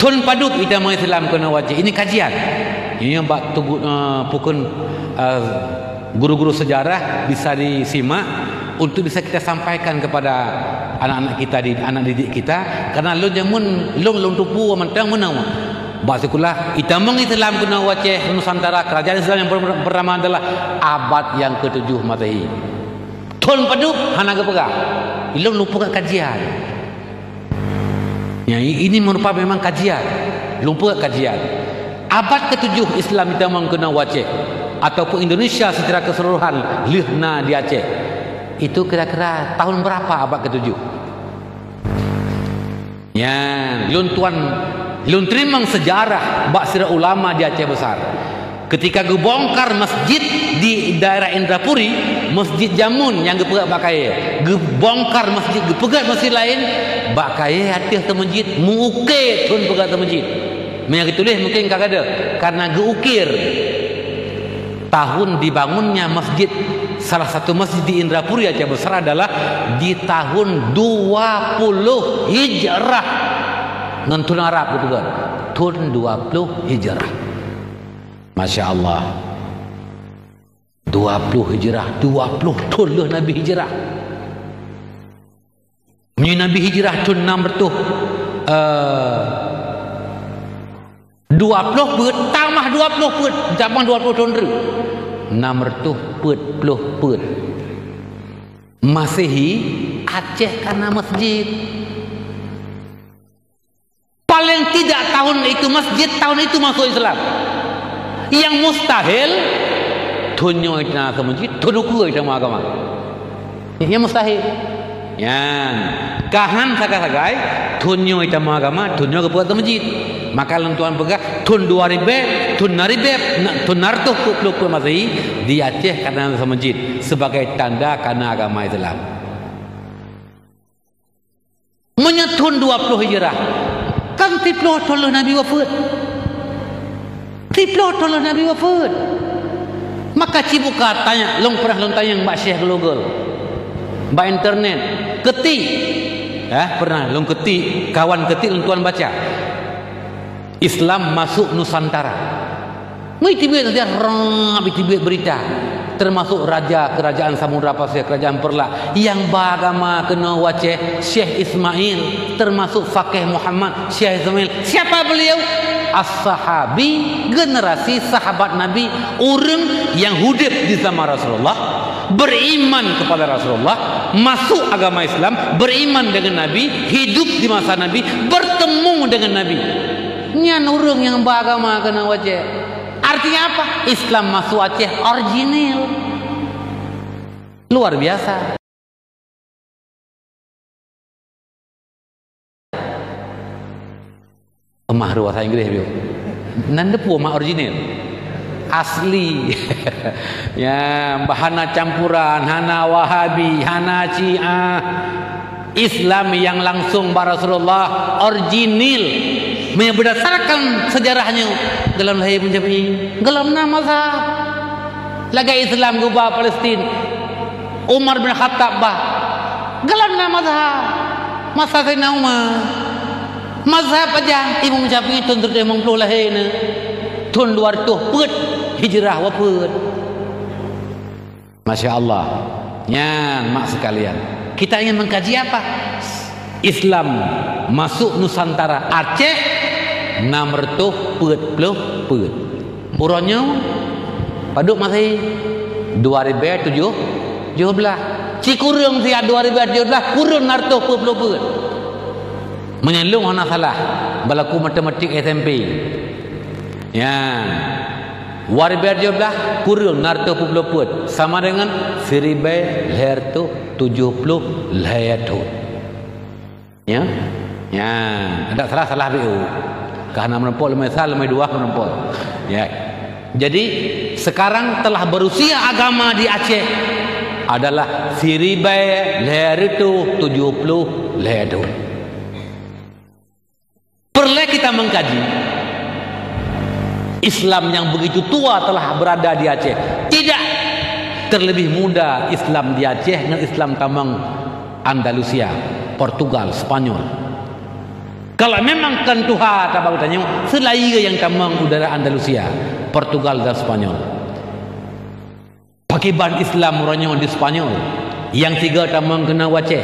Tun paduk ita mau Islam kena wajib. Ini kajian. Ini yang pukul guru-guru sejarah bisa disimak untuk bisa kita sampaikan kepada anak-anak kita, anak didik kita. Karena lu jamun long tupu mentang menang. Basikulah ita mau Islam kena wajib Nusantara, kerajaan Islam yang pertama adalah abad yang ke-7 Masehi. Tun paduk hana gepega. Ilung lupa kajian. Ya, ini merupakan memang kajian. Lupa kajian. Abad ke-7 Islam kita mengkena wajib ataupun Indonesia secara keseluruhan lihna di Aceh. Itu kira-kira tahun berapa abad ke-7? Ya, lun terima sejarah bak sira ulama di Aceh besar. Ketika gebongkar masjid di daerah Indrapuri, masjid Jamun yang gepegat bakai, gebongkar masjid, gepegat masjid lain, bakai hati ke masjid, mengukir tun pegat ke masjid. Yang ditulis mungkin kagak ada, karena geukir. Tahun dibangunnya masjid, salah satu masjid di Indrapuri Aceh besar adalah di tahun 20 Hijrah. Nentun Arab gitu kan, tahun 20 Hijrah. Masya Allah, 20 Hijrah, 20 tahun lah Nabi Hijrah. Nabi Hijrah tahun 600 20 put tambah 20 put tambah 20 tahun tu 600 put Masehi Aceh karena masjid. Paling tidak tahun itu masjid, tahun itu masuk Islam. Yang mustahil tunyo itna ke masjid, tunuku itna agama. Yang mustahil. Yan, kahan sagai tunyo itna agama, tunyo ke buat masjid. Maka lentuan pegah tun 2000, tun naribeb, tun nartuh ku Masehi di Aceh karena masjid sebagai tanda karena agama Islam. Menyetun 20 Hijrah. Kan tiploh tolong Nabi wafat. Tiploh tolong Nabi wafat. Maka cibuka tanya, long pernah long tanya Mbak Syekh Glogol, Mbak internet, ketik, pernah long ketik, kawan ketik long tuan baca. Islam masuk Nusantara. Tibet dia tibet berita, termasuk raja kerajaan Samudra Pasir, kerajaan Perla yang beragama kena wajib Syekh Ismail, termasuk Fakih Muhammad Syekh Ismail. Siapa beliau? As-sahabi, generasi sahabat Nabi, orang yang hidup di zaman Rasulullah, beriman kepada Rasulullah, masuk agama Islam, beriman dengan Nabi, hidup di masa Nabi, bertemu dengan Nabi. Nyan orang yang beragama kena wajib. Artinya apa? Islam masuk Aceh original. Luar biasa. Emah bahasa Inggris dia. Nanda pu mah original. Asli. Ya, bahana campuran, hana Wahabi, hana Syiah. Islam yang langsung bar Rasulullah original. Berdasarkan sejarahnya dalam lahir menjadi dalam nama mazhab laga Islam gubah Palestin Umar bin Khattab bah dalam nama mazhab masa Sayyidina Umar mazhab aja Imam Syafi'i tun 50 lahir ne tun 200 put hijrah wafat. Masya Allah. Nyan mak sekalian, kita ingin mengkaji apa? Islam masuk Nusantara Aceh 600 put. Uronnya paduk masih 2017. Cikurung sia 2017 kurun 600 put. Menyelung hana salah balaku matematik SMP. Ya. 2017 kurun 600 put sama dengan 1070 lahir. Ya, ada salah BU. Karena menempuh lemai 2 menempuh. Ya. Jadi sekarang telah berusia agama di Aceh adalah 1070 lahir. Perlu kita mengkaji Islam yang begitu tua telah berada di Aceh. Tidak terlebih muda Islam di Aceh dengan Islam tambang Andalusia, Portugal, Spanyol. Kalau memang kan Tuhan tak baru tanya, selain yang tamang udara Andalusia, Portugal dan Spanyol. Pakiban Islam orangnya di Spanyol, yang tiga tamang kena Aceh.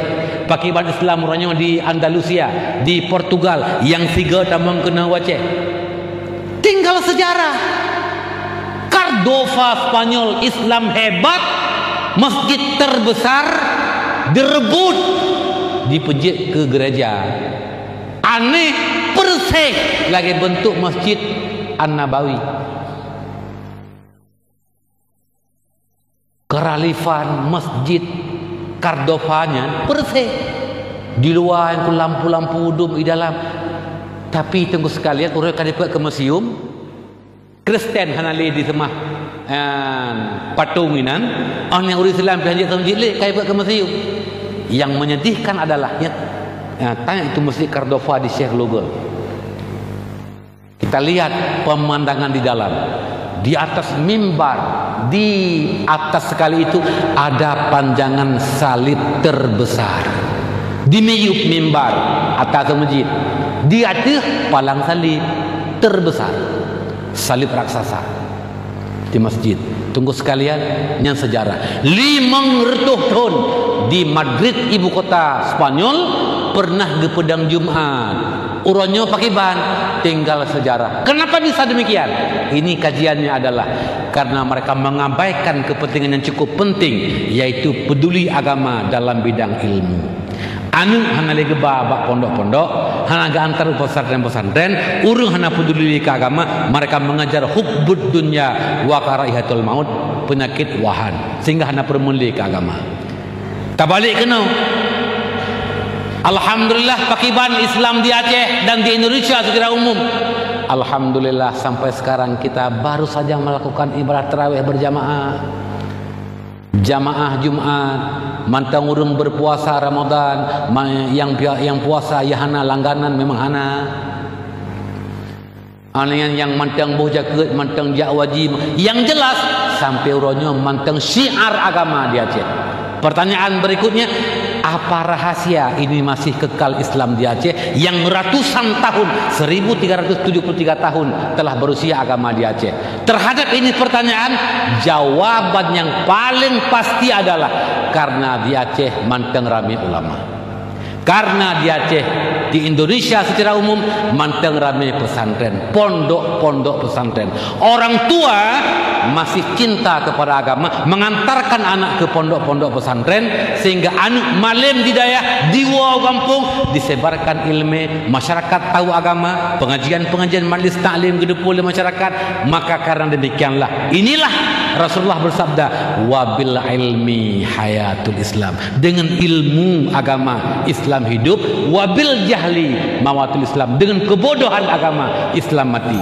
Pakiban Islam orangnya di Andalusia, di Portugal, yang tiga tamang kena Aceh. Tinggal sejarah. Cordova Spanyol Islam hebat, masjid terbesar direbut, dipejit ke gereja. Aneh persis lagi bentuk Masjid An-Nabawi. Keralifan Masjid Cordovanya persis. Di luar yang lampu-lampu dum di dalam. Tapi tunggu sekalian, orang akan dibuat ke museum. Kristen hanali di semah patung inan. Orang yang orang Islam berjanji ke masjid le, kaya buat ke museum. Yang menyedihkan adalah tanya itu Masjid Cordova di Sheikh Lugol. Kita lihat pemandangan di dalam. Di atas mimbar, di atas sekali itu ada panjangan salib terbesar. Di meyup mimbar atas masjid, di atas palang salib terbesar, salib raksasa di masjid. Tunggu sekalian, yang sejarah 500 tahun di Madrid, ibu kota Spanyol, pernah ke pedang Jumat. Uronyo pakai ban, tinggal sejarah. Kenapa bisa demikian? Ini kajiannya adalah karena mereka mengabaikan kepentingan yang cukup penting, yaitu peduli agama dalam bidang ilmu. Anu hana lagi bak pondok-pondok, hana ga antar pesantren-pesantren, urung hana peduli ke agama, mereka mengajar hubbud dunya wa karaihatul maut, penyakit wahan, sehingga hana permuli ke agama. Tabalik kena. Alhamdulillah pakiban Islam di Aceh dan di Indonesia secara umum. Alhamdulillah sampai sekarang kita baru saja melakukan ibadah tarawih berjamaah. Jamaah Jumat, mantang urung berpuasa Ramadan, yang puasa ya hana langganan memang hana. Anian yang mantang boh jaket, mantang jak wajib, yang jelas sampai uronyo mantang syiar agama di Aceh. Pertanyaan berikutnya, apa rahasia ini masih kekal Islam di Aceh yang ratusan tahun, 1373 tahun telah berusia agama di Aceh? Terhadap ini pertanyaan, jawaban yang paling pasti adalah karena di Aceh manteng rame ulama. Karena di Aceh, di Indonesia secara umum manteng rame pesantren, pondok-pondok pesantren. Orang tua masih cinta kepada agama, mengantarkan anak ke pondok-pondok pesantren, sehingga anak malam di daya di kampung disebarkan ilmu, masyarakat tahu agama, pengajian-pengajian majlis taklim gedepul di masyarakat. Maka karena demikianlah, inilah Rasulullah bersabda, wabil ilmi hayatul Islam, dengan ilmu agama Islam hidup, wabil jahli mawatul Islam, dengan kebodohan agama Islam mati.